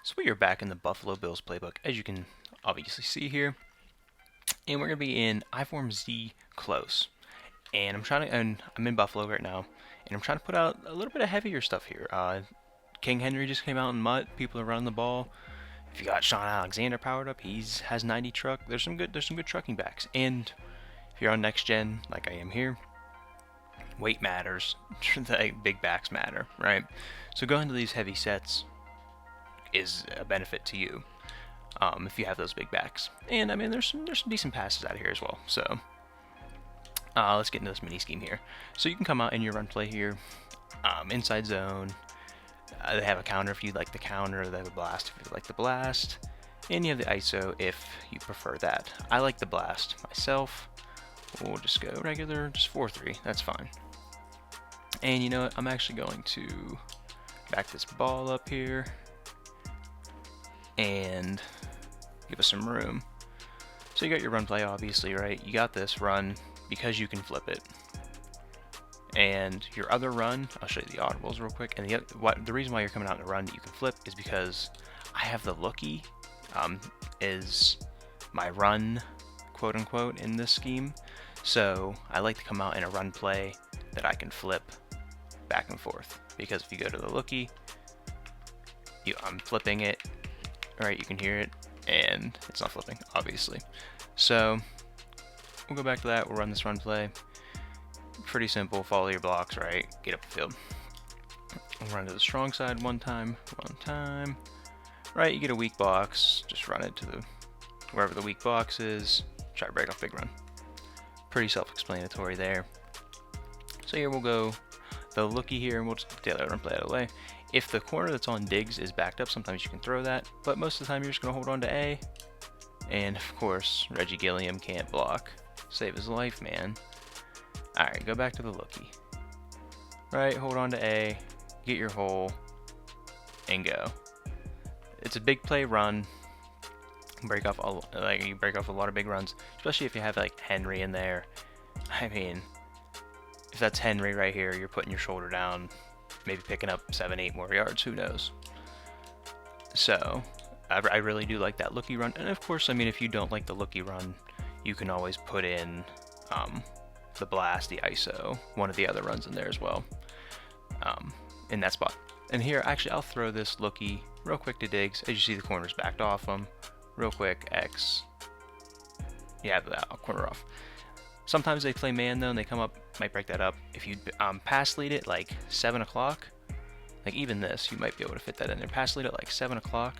So we are back in the Buffalo Bills playbook, as you can obviously see here, and we're gonna be in I form Z close. And I'm in Buffalo right now, and I'm trying to put out a little bit of heavier stuff here. King Henry just came out in Mutt. People are running the ball. If you got Sean Alexander powered up, he's has 90 truck. There's some good trucking backs. And if you're on next gen like I am here, weight matters. The big backs matter, right? So going to these heavy sets is a benefit to you. If you have those big backs. And I mean, there's some decent passes out of here as well. So let's get into this mini scheme here. So you can come out in your run play here, inside zone. They have a counter if you like the counter. They have a blast if you like the blast. And you have the ISO if you prefer that. I like the blast myself. We'll just go regular, just 4-3. That's fine. And you know what? I'm actually going to back this ball up here and give us some room. So you got your run play, obviously, right? You got this run because you can flip it. And your other run, I'll show you the audibles real quick. And the reason why you're coming out in a run that you can flip is because I have the lookie is my run, quote unquote, in this scheme. So I like to come out in a run play that I can flip back and forth. Because if you go to the lookie, I'm flipping it, right? You can hear it, and it's not flipping, obviously. So we'll go back to that. We'll run this run play. Pretty simple. Follow your blocks, right? Get up the field. We'll run to the strong side one time. Right, you get a weak box. Just run it to wherever the weak box is. Try to break off big run. Pretty self-explanatory there. So here we'll go the lookie here, and we'll just get the other run play out of the way. If the corner that's on digs is backed up, sometimes you can throw that, but most of the time you're just going to hold on to A. And of course, Reggie Gilliam can't block. Save his life, man. Alright, go back to the lookie. Right, hold on to A, get your hole, and go. It's a big play run. You break off a lot of big runs, especially if you have like Henry in there. I mean, if that's Henry right here, you're putting your shoulder down, maybe picking up 7-8 more yards, who knows. So I really do like that lookie run. And of course, I mean, if you don't like the lookie run, you can always put in the blast, the ISO, one of the other runs in there as well, in that spot. And here, actually, I'll throw this lookie real quick to digs. As you see, the corner's backed off them. Real quick, X. Yeah, that corner off. Sometimes they play man though, and they come up, might break that up. If you pass lead it like 7 o'clock, like even this, you might be able to fit that in there. Pass lead it like 7 o'clock.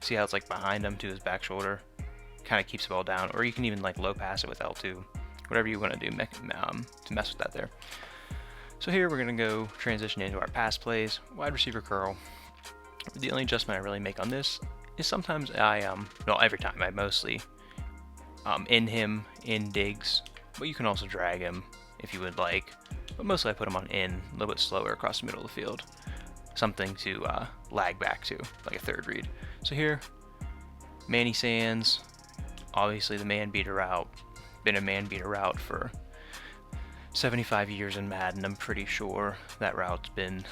See how it's like behind him to his back shoulder? Kind of keeps the ball down. Or you can even like low pass it with L2. Whatever you want to do to mess with that there. So here we're going to go transition into our pass plays. Wide receiver curl. The only adjustment I really make on this is sometimes every time I mostly in him in digs, but you can also drag him if you would like. But mostly I put him on in, a little bit slower across the middle of the field. Something to lag back to, like a third read. So here, Manny Sands, obviously the man beater route. Been a man beater route for 75 years in Madden. I'm pretty sure that route's been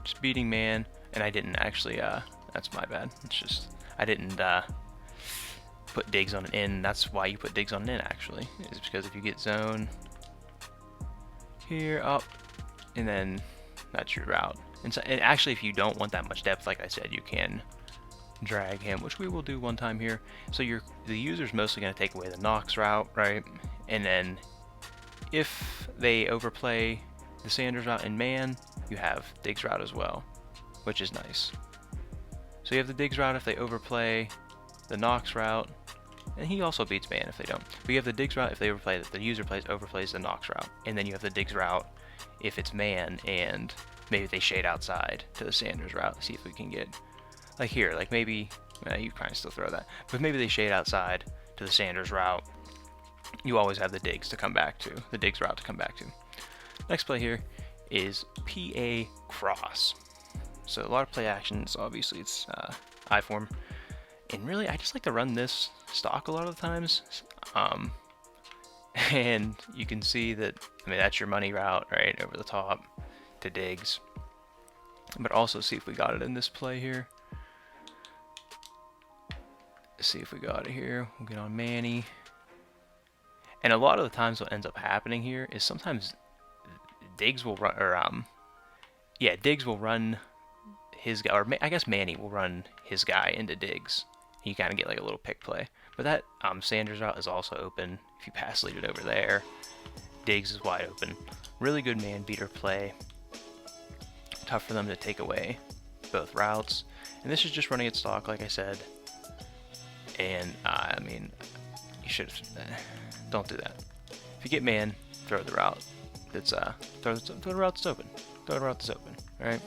just beating man, and I didn't actually, that's my bad. It's just, I didn't put digs on an in. That's why you put digs on an in, actually, is because if you get zone here, up, and then that's your route. And actually, if you don't want that much depth, like I said, you can drag him, which we will do one time here. So the user's mostly going to take away the Knox route, right? And then if they overplay the Sanders route in man, you have Diggs route as well, which is nice. So you have the Diggs route if they overplay the Knox route, and he also beats man if they don't. But you have the Diggs route if they overplay the user overplays the Knox route, and then you have the Diggs route if it's man and maybe they shade outside to the Sanders route. See if we can get like here, like maybe you kind of still throw that, but maybe they shade outside to the Sanders route. You always have the Diggs to come back to, the Diggs route to come back to. Next play here is PA cross. So a lot of play actions. Obviously, it's I form, and really I just like to run this stock a lot of the times. And you can see that, I mean, that's your money route, right, over the top to Diggs. But also see if we got it in this play here. Let's see if we got it here. We'll get on Manny. And a lot of the times what ends up happening here is sometimes Diggs will run, or Diggs will run his guy, or I guess Manny will run his guy into Diggs. You kind of get like a little pick play. But that Sanders route is also open. If you pass lead it over there, Diggs is wide open. Really good man beater play. Tough for them to take away both routes. And this is just running at stock, like I said. And I mean, you should don't do that. If you get man, throw the route. That's throw the route that's open. Throw the route that's open. All right.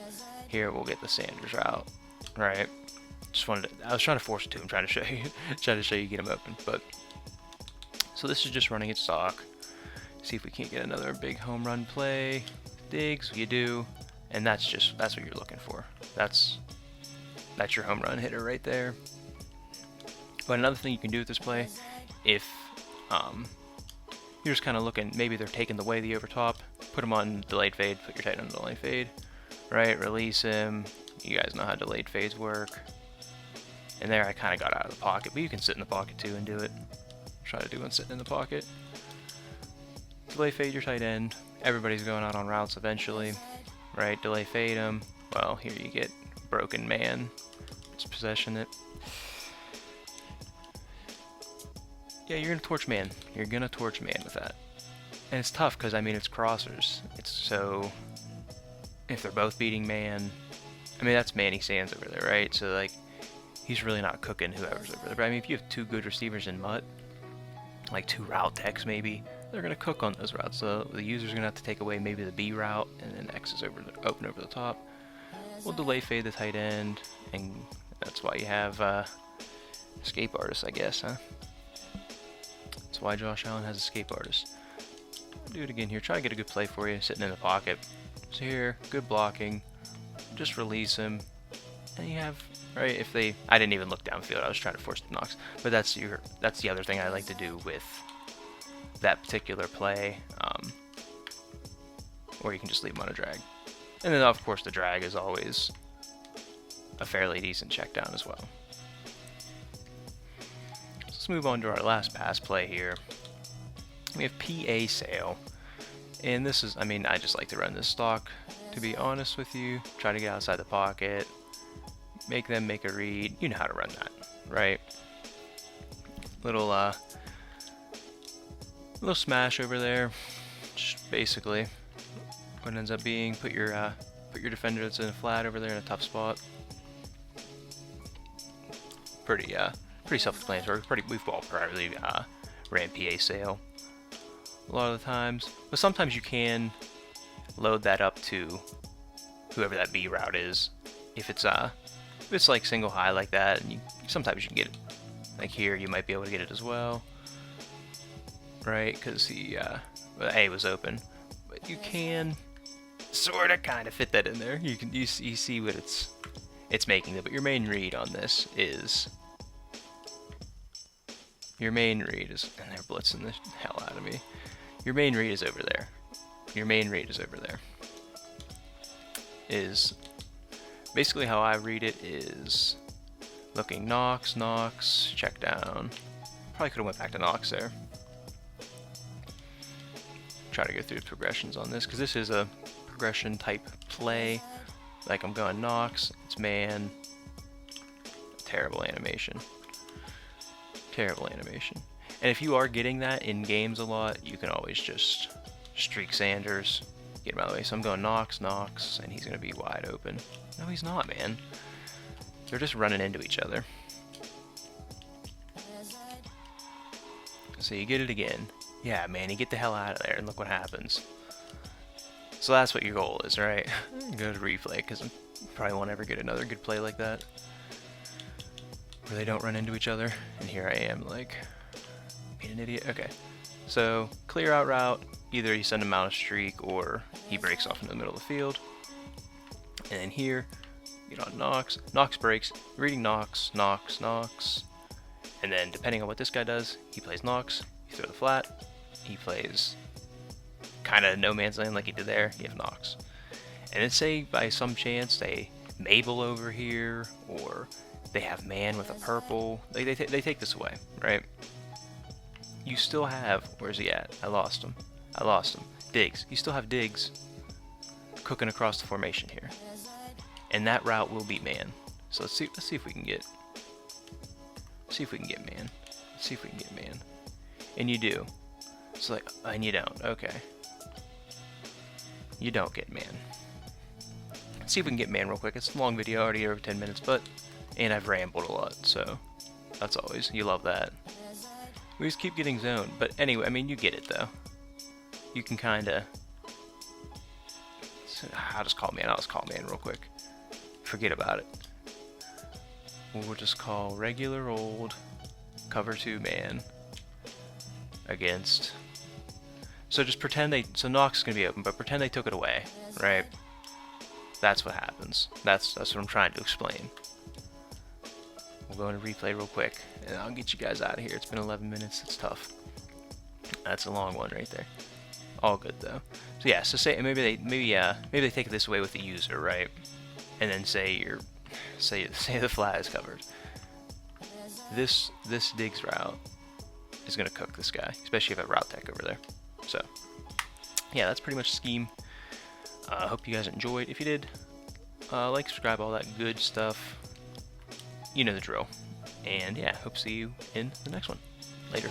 Here we'll get the Sanders route. All right. Just wanted to, I was trying to force it to him, trying to show you get him open. But so this is just running at stock. See if we can't get another big home run play. Diggs, you do, and that's what you're looking for. That's your home run hitter right there. But another thing you can do with this play, if you're just kind of looking, maybe they're taking the way the over top, put them on delayed fade, put your tight end on delayed fade, right? Release him. You guys know how delayed fades work. And there I kind of got out of the pocket, but you can sit in the pocket too and do it. Try to do one sitting in the pocket. Delay fade your tight end. Everybody's going out on routes eventually, right? Delay fade him. Well, here you get broken man. Just possession it. Yeah, you're gonna torch man. You're gonna torch man with that. And it's tough because I mean it's crossers. It's so if they're both beating man, I mean that's Manny Sands over there, right? So like he's really not cooking whoever's over there. But I mean if you have two good receivers in Mutt, like two route techs maybe, they're gonna cook on those routes. So the user's gonna have to take away maybe the B route, and then X is open over the top. We'll delay fade the tight end, and that's why you have escape artists, I guess, huh? That's why Josh Allen has escape artists. Do it again here. Try to get a good play for you, sitting in the pocket. So here, good blocking. Just release him, and you have right. If they, I didn't even look downfield. I was trying to force the knocks. But that's the other thing I like to do with that particular play, or you can just leave them on a drag. And then of course the drag is always a fairly decent check down as well. Let's move on to our last pass play here. We have PA Sale. And this is, I mean, I just like to run this stock, to be honest with you. Try to get outside the pocket. Make them make a read. You know how to run that, right? Little smash over there. Just basically what it ends up being, put your defender that's in a flat over there in a tough spot. Pretty self-explanatory. We've all probably ran PA Sale a lot of the times, but sometimes you can load that up to whoever that B route is. If it's like single high like that, and sometimes you can get it. Like here, you might be able to get it as well, right? Because the A was open, but you can sort of kind of fit that in there. You see what it's making it, but your main read on this is. Your main read is, and they're blitzing the hell out of me. Your main read is over there. Your main read is over there. Is basically how I read it is looking Knox, check down. Probably could have went back to Knox there. Try to go through the progressions on this because this is a progression type play. Like I'm going Knox, it's man. Terrible animation. Terrible animation. And if you are getting that in games a lot, you can always just streak Sanders, get him out of the way. So I'm going Knox, and he's going to be wide open. No, he's not, man. They're just running into each other. So you get it again. Yeah, man, you get the hell out of there, and look what happens. So that's what your goal is, right? Go to replay, because I probably won't ever get another good play like that, where they don't run into each other. And here I am, like, being an idiot. Okay, so clear out route. Either you send him out a streak, or he breaks off in the middle of the field. And then here, get on Knox. Knox breaks. Reading Knox. And then depending on what this guy does, he plays Knox. You throw the flat. He plays kind of no man's land like he did there. You have Knox. And then say by some chance they Mabel over here, or they have man with a purple. They take this away, right? You still have, where's he at? I lost him. Diggs. You still have Diggs cooking across the formation here, and that route will beat man. So let's see if we can get man. Let's see if we can get man. And you do. It's like, and you don't. Okay. You don't get man. Let's see if we can get man real quick. It's a long video, already over 10 minutes, and I've rambled a lot, so that's always, you love that. We just keep getting zoned, but anyway, I mean, you get it though. You can kinda, I'll just call man real quick. Forget about it. We'll just call regular old cover 2 man against. So just pretend so Nox is gonna be open, but pretend they took it away, right? That's what happens. That's what I'm trying to explain. We'll go into replay real quick, and I'll get you guys out of here. It's been 11 minutes. It's tough. That's a long one right there. All good though. So yeah. So say maybe they take this away with the user, right? And then say the flag is covered. This Diggs route is gonna cook this guy, especially if I have route tech over there. So yeah, that's pretty much the scheme. I hope you guys enjoyed. If you did, like, subscribe, all that good stuff. You know the drill. And yeah, hope to see you in the next one. Later.